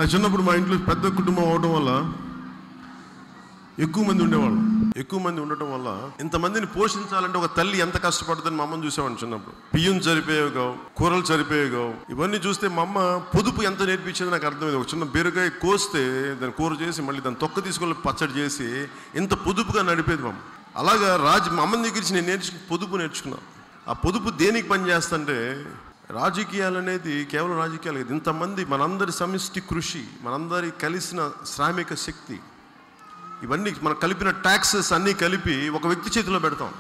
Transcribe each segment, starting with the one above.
నాకు చిన్నప్పుడు మా ఇంట్లో పెద్ద కుటుంబం అవడం వల్ల ఎక్కువ మంది ఉండేవాళ్ళు. ఎక్కువ మంది ఉండటం వల్ల ఇంతమందిని పోషించాలంటే ఒక తల్లి ఎంత కష్టపడుతుందని మా అమ్మని చూసేవాడిని చిన్నప్పుడు. బియ్యం సరిపోయేవి కావు, కూరలు సరిపోయేవి కావు. ఇవన్నీ చూస్తే మా అమ్మ పొదుపు ఎంత నేర్పించేది నాకు అర్థమైంది. ఒక చిన్న బీరకాయ కోస్తే దాన్ని కూర చేసి మళ్ళీ దాన్ని తొక్క తీసుకొని పచ్చడి చేసి ఇంత పొదుపుగా నడిపేది మా అమ్మ. అలాగా మా అమ్మని దగ్గర నుంచి నేను పొదుపు నేర్చుకున్నాను. ఆ పొదుపు దేనికి పనిచేస్తుంటే రాజకీయాలు అనేది కేవలం రాజకీయాలు కాదు. ఇంతమంది మనందరి సమిష్టి కృషి, మనందరి కలిసిన శ్రామిక శక్తి, ఇవన్నీ మనం కలిపిన ట్యాక్సెస్ అన్నీ కలిపి ఒక వ్యక్తి చేతిలో పెడతాం.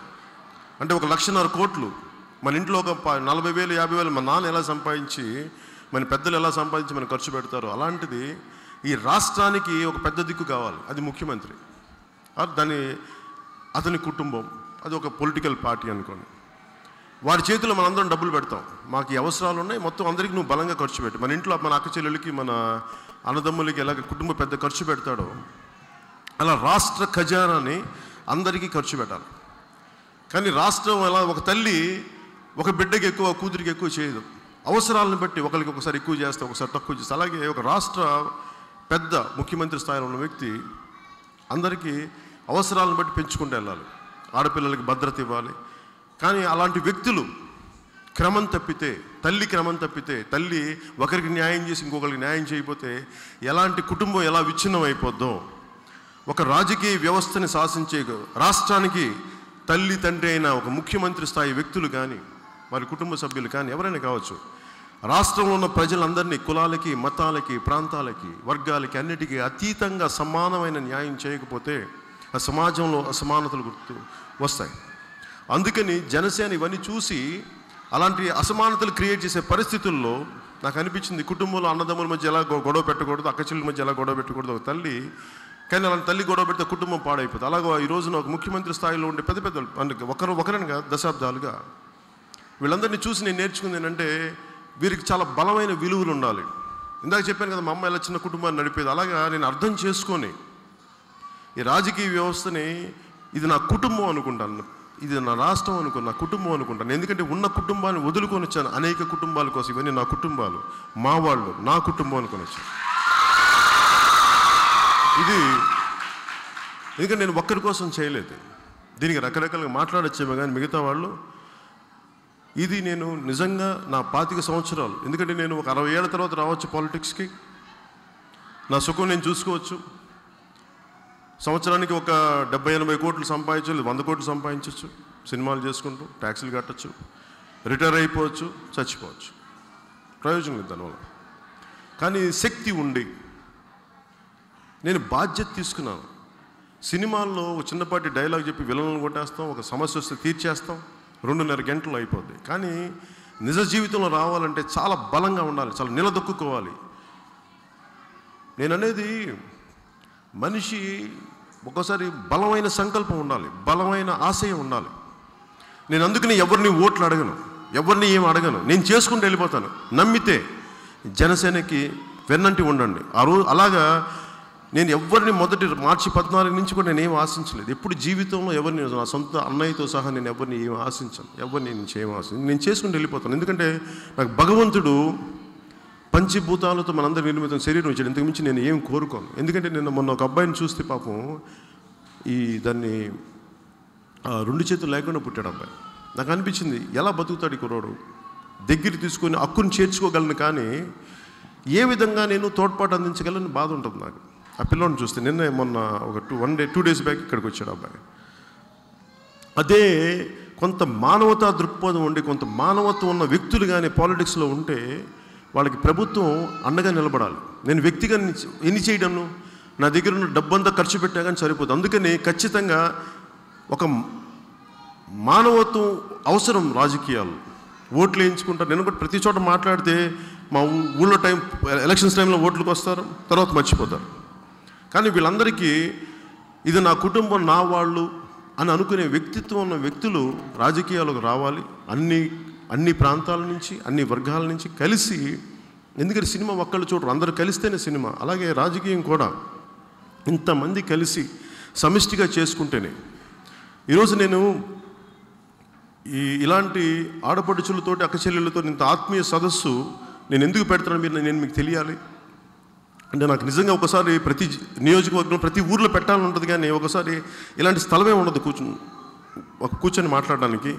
అంటే 1,50,000 కోట్లు మన ఇంట్లో ఒక 40,000 50,000 మన నాన్న ఎలా సంపాదించి, మన పెద్దలు ఎలా సంపాదించి మనం ఖర్చు పెడతారో అలాంటిది ఈ రాష్ట్రానికి ఒక పెద్ద దిక్కు కావాలి. అది ముఖ్యమంత్రి, అతని కుటుంబం, అది ఒక పొలిటికల్ పార్టీ అనుకోండి. వారి చేతిలో మనందరం డబ్బులు పెడతాం. మాకు అవసరాలు ఉన్నాయి, మొత్తం అందరికీ నువ్వు బలంగా ఖర్చు పెట్టు. మన ఇంట్లో మన అక్క చెల్లెలకి, మన అన్నదమ్ములకి ఎలాగ కుటుంబ పెద్ద ఖర్చు పెడతాడో అలా రాష్ట్ర ఖజానాని అందరికీ ఖర్చు పెట్టాలి. కానీ రాష్ట్రం ఎలా, ఒక తల్లి ఒక బిడ్డకి ఎక్కువ, కూతురికి ఎక్కువ చేయదు. అవసరాలను బట్టి ఒకరికి ఒకసారి ఎక్కువ చేస్తే, ఒకసారి తక్కువ చేస్తే. అలాగే ఒక రాష్ట్ర పెద్ద ముఖ్యమంత్రి స్థాయిలో ఉన్న వ్యక్తి అందరికీ అవసరాలను బట్టి పెంచుకుంటూ వెళ్ళాలి. ఆడపిల్లలకి భద్రత ఇవ్వాలి. కానీ అలాంటి వ్యక్తులు క్రమం తప్పితే, తల్లి క్రమం తప్పితే, తల్లి ఒకరికి న్యాయం చేసి ఇంకొకరికి న్యాయం చేయకపోతే ఎలాంటి కుటుంబం ఎలా విచ్ఛిన్నం అయిపోద్దో, ఒక రాజకీయ వ్యవస్థని శాసించే రాష్ట్రానికి తల్లి తండ్రి అయిన ఒక ముఖ్యమంత్రి స్థాయి వ్యక్తులు కానీ, వారి కుటుంబ సభ్యులు కానీ, ఎవరైనా కావచ్చు, రాష్ట్రంలో ఉన్న ప్రజలందరినీ కులాలకి, మతాలకి, ప్రాంతాలకి, వర్గాలకి అన్నిటికీ అతీతంగా సమానమైన న్యాయం చేయకపోతే ఆ సమాజంలో అసమానతలు గుర్తు వస్తాయి. అందుకని జనసేన ఇవన్నీ చూసి అలాంటి అసమానతలు క్రియేట్ చేసే పరిస్థితుల్లో నాకు అనిపించింది, కుటుంబంలో అన్నదమ్ముల మధ్య ఎలా గొడవ పెట్టకూడదు, అక్క చెల్లెల మధ్య ఎలా గొడవ పెట్టకూడదు ఒక తల్లి. కానీ అలాంటి తల్లి గొడవ పెడితే కుటుంబం పాడైపోతుంది. అలాగే ఈ రోజున ఒక ముఖ్యమంత్రి స్థాయిలో ఉండే పెద్ద పెద్ద ఒకరనగా దశాబ్దాలుగా వీళ్ళందరినీ చూసి నేను నేర్చుకుంది ఏంటంటే, వీరికి చాలా బలమైన విలువలు ఉండాలి. ఇందాక చెప్పాను కదా, మా అమ్మ ఎలా చిన్న కుటుంబాన్ని నడిపేది. అలాగా నేను అర్థం చేసుకొని ఈ రాజకీయ వ్యవస్థని ఇది నా కుటుంబం అనుకుంటాను, ఇది నా రాష్ట్రం అనుకుని, నా కుటుంబం అనుకుంటాను. ఎందుకంటే ఉన్న కుటుంబాన్ని వదులుకొని వచ్చాను అనేక కుటుంబాల కోసం. ఇవన్నీ నా కుటుంబాలు, మా వాళ్ళు, నా కుటుంబం అనుకొని వచ్చాను. ఇది ఎందుకంటే నేను ఒక్కరి కోసం చేయలేదు. దీనికి రకరకాలుగా మాట్లాడచ్చేమో కానీ మిగతా వాళ్ళు, ఇది నేను నిజంగా నా 25 సంవత్సరాలు, ఎందుకంటే నేను ఒక 60 ఏళ్ళ తర్వాత రావచ్చు పాలిటిక్స్కి. నా సుఖం నేను చూసుకోవచ్చు. సంవత్సరానికి ఒక 70-80 కోట్లు సంపాదించు, 100 కోట్లు సంపాదించవచ్చు, సినిమాలు చేసుకుంటూ ట్యాక్సీలు కట్టచ్చు, రిటైర్ అయిపోవచ్చు, చచ్చిపోవచ్చు, ప్రయోజనం లేదు దానివల్ల. కానీ శక్తి ఉండి నేను బాధ్యత తీసుకున్నాను. సినిమాల్లో ఒక చిన్నపాటి డైలాగ్ చెప్పి విలన్లను కొట్టేస్తాం, ఒక సమస్య వస్తే తీర్చేస్తాం, 2.5 గంటలు అయిపోద్ది. కానీ నిజ జీవితంలో రావాలంటే చాలా బలంగా ఉండాలి, చాలా నిలదొక్కుకోవాలి. నేను అనేది మనిషి ఒక్కోసారి బలమైన సంకల్పం ఉండాలి, బలమైన ఆశయం ఉండాలి. నేను అందుకని ఎవరిని ఓట్లు అడగను, ఎవరిని ఏం అడగను, నేను చేసుకుంటూ వెళ్ళిపోతాను. నమ్మితే జనసేనకి వెన్నంటి ఉండండి. ఆ రోజు అలాగా నేను ఎవరిని మొదటి మార్చి 14 నుంచి కూడా నేను ఏం ఆశించలేదు. ఎప్పుడు జీవితంలో ఎవరిని, నా సొంత అన్నయ్యతో సహా నేను ఎవరిని ఏం ఆశించాను, ఎవరిని నేను ఏం ఆశించాను, నేను చేసుకుంటూ వెళ్ళిపోతాను. ఎందుకంటే నాకు భగవంతుడు పంచభూతాలతో మనందరూ నిర్మితం శరీరం ఇచ్చాడు. ఇంతకుమించి నేను ఏం కోరుకోను. ఎందుకంటే నేను మొన్న ఒక అబ్బాయిని చూస్తే పాపం దాన్ని 2 చేతులు లేకుండా పుట్టాడు అబ్బాయి. నాకు అనిపించింది, ఎలా బతుకుతాడు ఈ కుర్రోడు, దగ్గర తీసుకొని హక్కుని చేర్చుకోగలను, కానీ ఏ విధంగా నేను తోడ్పాటు అందించగలను బాధ ఉంటుంది నాకు ఆ పిల్లోని చూస్తే. నిన్న మొన్న ఒక 2 డేస్ బ్యాక్ ఇక్కడికి వచ్చాడు అబ్బాయి. అదే కొంత మానవతా దృక్పథం ఉండి, కొంత మానవత్వం ఉన్న వ్యక్తులు కానీ పాలిటిక్స్లో ఉంటే వాళ్ళకి ప్రభుత్వం అండగా నిలబడాలి. నేను వ్యక్తిగా ఎన్ని చేయడను, నా దగ్గర ఉన్న డబ్బంతా ఖర్చు పెట్టా కానీ సరిపోదు. అందుకని ఖచ్చితంగా ఒక మానవత్వం అవసరం రాజకీయాలు. ఓట్లు వేయించుకుంటారు. నేను కూడా ప్రతి చోట మాట్లాడితే మా ఊళ్ళో ఎలక్షన్స్ టైంలో ఓట్లకు వస్తారు, తర్వాత మర్చిపోతారు. కానీ వీళ్ళందరికీ ఇది నా కుటుంబం, నా వాళ్ళు అని అనుకునే వ్యక్తిత్వం ఉన్న వ్యక్తులు రాజకీయాలకు రావాలి. అన్ని ప్రాంతాల నుంచి, అన్ని వర్గాల నుంచి కలిసి. ఎందుకంటే సినిమా ఒక్కళ్ళు చూడరు, అందరూ కలిస్తేనే సినిమా. అలాగే రాజకీయం కూడా ఇంతమంది కలిసి సమిష్టిగా చేసుకుంటేనే. ఈరోజు నేను ఇలాంటి ఆడపడుచులతోటి, అక్క చెల్లెళ్ళతో ఇంత ఆత్మీయ సదస్సు నేను ఎందుకు పెడతాను నేను మీకు తెలియాలి. అంటే నాకు నిజంగా ఒకసారి ప్రతి నియోజకవర్గం ప్రతి ఊర్లో పెట్టాలని ఉంటుంది, కానీ ఒకసారి ఇలాంటి స్థలమే ఉండదు కూర్చొని మాట్లాడడానికి.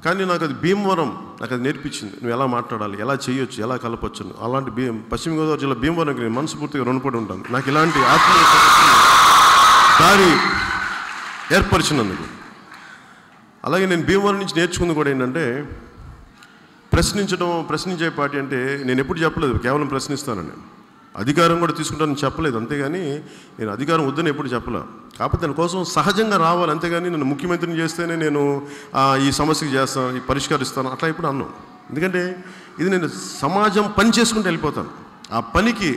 కానీ నాకు అది భీమవరం నాకు అది నేర్పించింది, నువ్వు ఎలా మాట్లాడాలి, ఎలా చేయొచ్చు, ఎలా కలపచ్చు. అలాంటి పశ్చిమ గోదావరి జిల్లా భీమవరంకి నేను మనస్ఫూర్తిగా రుణపడి ఉంటాను. నాకు ఇలాంటి ఆత్మీయ దారి ఏర్పరిచినందుకు. అలాగే నేను భీమవరం నుంచి నేర్చుకుంది కూడా ఏంటంటే, ప్రశ్నించే పార్టీ అంటే నేను ఎప్పుడు చెప్పలేదు కేవలం ప్రశ్నిస్తానని. అధికారం కూడా తీసుకుంటానని చెప్పలేదు, అంతేగాని నేను అధికారం వద్దని ఎప్పుడు చెప్పలే. కాకపోతే దానికోసం సహజంగా రావాలి, అంతేగాని నన్ను ముఖ్యమంత్రిని చేస్తేనే నేను ఈ సమస్యకి చేస్తాను, ఈ పరిష్కరిస్తాను అట్లా ఇప్పుడు అన్నాను. ఎందుకంటే ఇది నేను సమాజం పని చేసుకుంటూ వెళ్ళిపోతాను. ఆ పనికి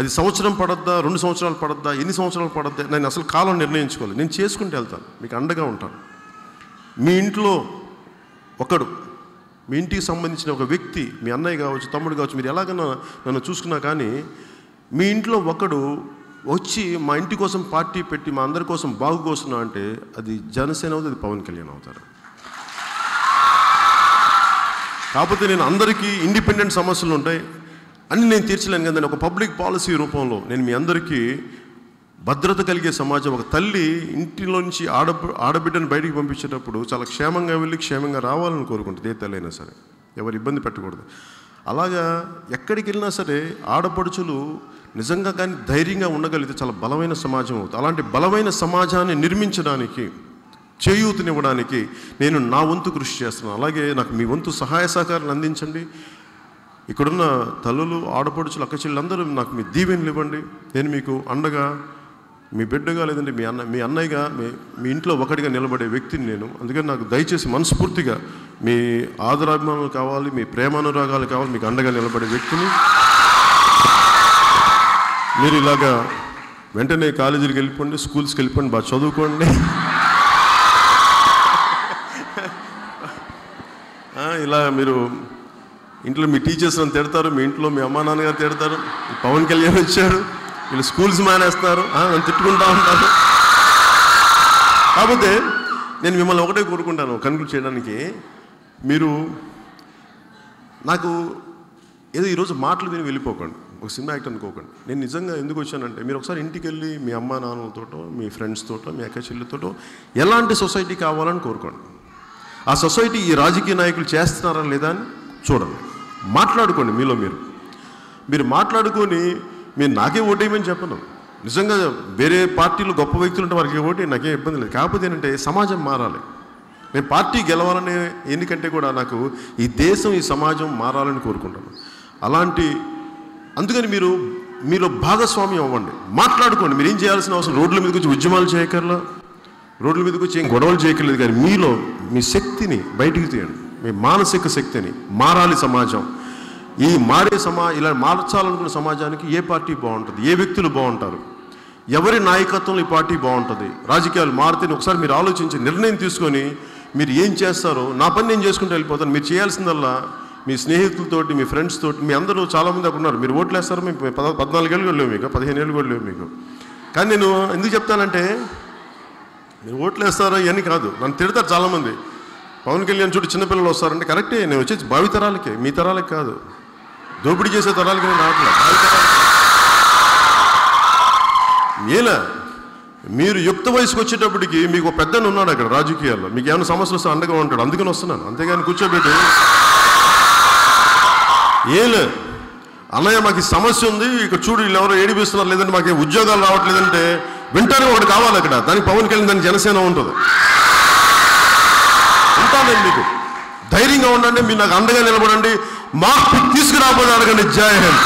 అది సంవత్సరం పడద్దా, 2 సంవత్సరాలు పడద్దా, ఎన్ని సంవత్సరాలు పడద్దా, నేను అసలు కాలం నిర్ణయించుకోవాలి. నేను చేసుకుంటూ వెళ్తాను, మీకు అండగా ఉంటాను. మీ ఇంట్లో ఒకడు, మీ ఇంటికి సంబంధించిన ఒక వ్యక్తి, మీ అన్నయ్య కావచ్చు, తమ్ముడు కావచ్చు, మీరు ఎలాగైనా నన్ను చూసుకున్నా కానీ మీ ఇంట్లో ఒకడు వచ్చి మా ఇంటి కోసం పార్టీ పెట్టి మా అందరి కోసం బాగు కోస్తున్నా అంటే అది జనసేన అవుతుంది, అది పవన్ కళ్యాణ్ అవుతారు. కాకపోతే నేను అందరికీ ఇండిపెండెంట్ సమస్యలు ఉంటాయి అన్నీ నేను తీర్చలేను కదా. ఒక పబ్లిక్ పాలసీ రూపంలో నేను మీ అందరికీ భద్రత కలిగే సమాజం, ఒక తల్లి ఇంటిలో నుంచి ఆడబిడ్డను బయటికి పంపించేటప్పుడు చాలా క్షేమంగా వెళ్ళి క్షేమంగా రావాలని కోరుకుంటుంది, ఏ తల్లి అయినా సరే, ఎవరు ఇబ్బంది పెట్టకూడదు. అలాగా ఎక్కడికి వెళ్ళినా సరే ఆడపడుచులు నిజంగా కానీ ధైర్యంగా ఉండగలిగితే చాలా బలమైన సమాజం అవుతుంది. అలాంటి బలమైన సమాజాన్ని నిర్మించడానికి, చేయూతనివ్వడానికి నేను నా వంతు కృషి చేస్తున్నాను. అలాగే నాకు మీ వంతు సహాయ సహకారాలు అందించండి. ఇక్కడున్న తల్లులు, ఆడపడుచులు, అక్క చెల్లెలందరూ నాకు మీ దీవెనలు ఇవ్వండి. నేను మీకు అండగా, మీ బిడ్డగా, లేదంటే మీ అన్నయ్యగా, మీ ఇంట్లో ఒకటిగా నిలబడే వ్యక్తిని నేను. అందుకని నాకు దయచేసి మనస్ఫూర్తిగా మీ ఆదరాభిమానాలు కావాలి, మీ ప్రేమానురాగాలు కావాలి, మీకు అండగా నిలబడే వ్యక్తిని. మీరు ఇలాగా వెంటనే కాలేజీలకు వెళ్ళిపోండి, స్కూల్స్కి వెళ్ళిపోండి, బాగా చదువుకోండి. ఇలా మీరు ఇంట్లో మీ టీచర్స్ అని తిడతారు, మీ ఇంట్లో మీ అమ్మా నాన్నగారు తిడతారు, పవన్ కళ్యాణ్ వచ్చాడు, వీళ్ళు స్కూల్స్ మానేస్తారు అని తిట్టుకుంటూ ఉంటారు. కాకపోతే నేను మిమ్మల్ని ఒకటే కోరుకుంటాను కన్క్లూడ్ చేయడానికి, మీరు నాకు ఏదో ఈరోజు మాటలు విని వెళ్ళిపోకండి, ఒక సినిమా యాక్టర్ అనుకోకండి. నేను నిజంగా ఎందుకు వచ్చానంటే, మీరు ఒకసారి ఇంటికి వెళ్ళి మీ అమ్మా నాన్నలతోటో, మీ ఫ్రెండ్స్తోటో, మీ అక్క చెల్లితోటో ఎలాంటి సొసైటీ కావాలని కోరుకోండి. ఆ సొసైటీ ఈ రాజకీయ నాయకులు చేస్తున్నారా లేదా అని చూడండి, మాట్లాడుకోండి. మీలో మీరు మాట్లాడుకొని మీరు నాకే ఓటేయమని చెప్పను. నిజంగా వేరే పార్టీలు గొప్ప వ్యక్తులు ఉంటే వారికి ఓటే, నాకేం ఇబ్బంది లేదు. కాకపోతే ఏంటంటే సమాజం మారాలి. నేను పార్టీ గెలవాలనే ఎందుకంటే కూడా నాకు ఈ దేశం, ఈ సమాజం మారాలని కోరుకుంటాను. అందుకని మీలో భాగస్వామ్యం అవ్వండి, మాట్లాడుకోండి. మీరు ఏం చేయాల్సిన అవసరం, రోడ్ల మీదకి వచ్చి ఉద్యమాలు చేయకర్లా, రోడ్ల మీదకి వచ్చి ఏం గొడవలు చేయకలేదు, కానీ మీలో మీ శక్తిని బయటికి తీయండి, మీ మానసిక శక్తిని. మారాలి సమాజం. ఈ ఇలా మార్చాలనుకున్న సమాజానికి ఏ పార్టీ బాగుంటుంది, ఏ వ్యక్తులు బాగుంటారు, ఎవరి నాయకత్వంలో ఈ పార్టీ బాగుంటుంది, రాజకీయాలు మారితే ఒకసారి మీరు ఆలోచించి నిర్ణయం తీసుకొని మీరు ఏం చేస్తారో, నా పని నేను చేసుకుంటూ వెళ్ళిపోతాను. మీరు చేయాల్సిందల్లా మీ స్నేహితులతోటి, మీ ఫ్రెండ్స్ తోటి, మీ అందరూ చాలామంది అక్కడ ఉన్నారు, మీరు ఓట్లు వేస్తారు. మీకు 14 ఏళ్ళు కూడా లేవు, మీకు 15 ఏళ్ళు కూడా లేవు మీకు. కానీ నేను ఎందుకు చెప్తానంటే, మీరు ఓట్లు వేస్తారో ఇవన్నీ కాదు, నన్ను తిడతారు చాలామంది. పవన్ కళ్యాణ్ చూడు చిన్నపిల్లలు వస్తారంటే కరెక్టే, నేను వచ్చేసి భావి తరాలకే, మీ తరాలకి కాదు, దోపిడీ చేసే తరాలకి నేను రావట్లేదు. ఏలా మీరు యుక్త వయసుకు వచ్చేటప్పటికి మీకు పెద్దను ఉన్నాడు అక్కడ రాజకీయాల్లో, మీకు ఏమైనా సమస్యలు వస్తే అండగా ఉంటాడు, అందుకని వస్తున్నాను. అంతేగాని కూర్చోబెట్టి ఏలే అన్నయ్య మాకు ఈ సమస్య ఉంది, ఇక్కడ చూడు వీళ్ళు ఎవరో ఏడిపిస్తున్నారు, లేదంటే మాకు ఉద్యోగాలు రావట్లేదంటే వెంటనే ఒకటి కావాలి అక్కడ. దానికి పవన్ కళ్యాణ్, దానికి జనసేన ఉంటుంది. ఉంటాను మీకు, ధైర్యంగా ఉండండి, మీరు నాకు అండగా నిలబడండి, మార్పు తీసుకురాబోదని అడగండి. జై హింద్.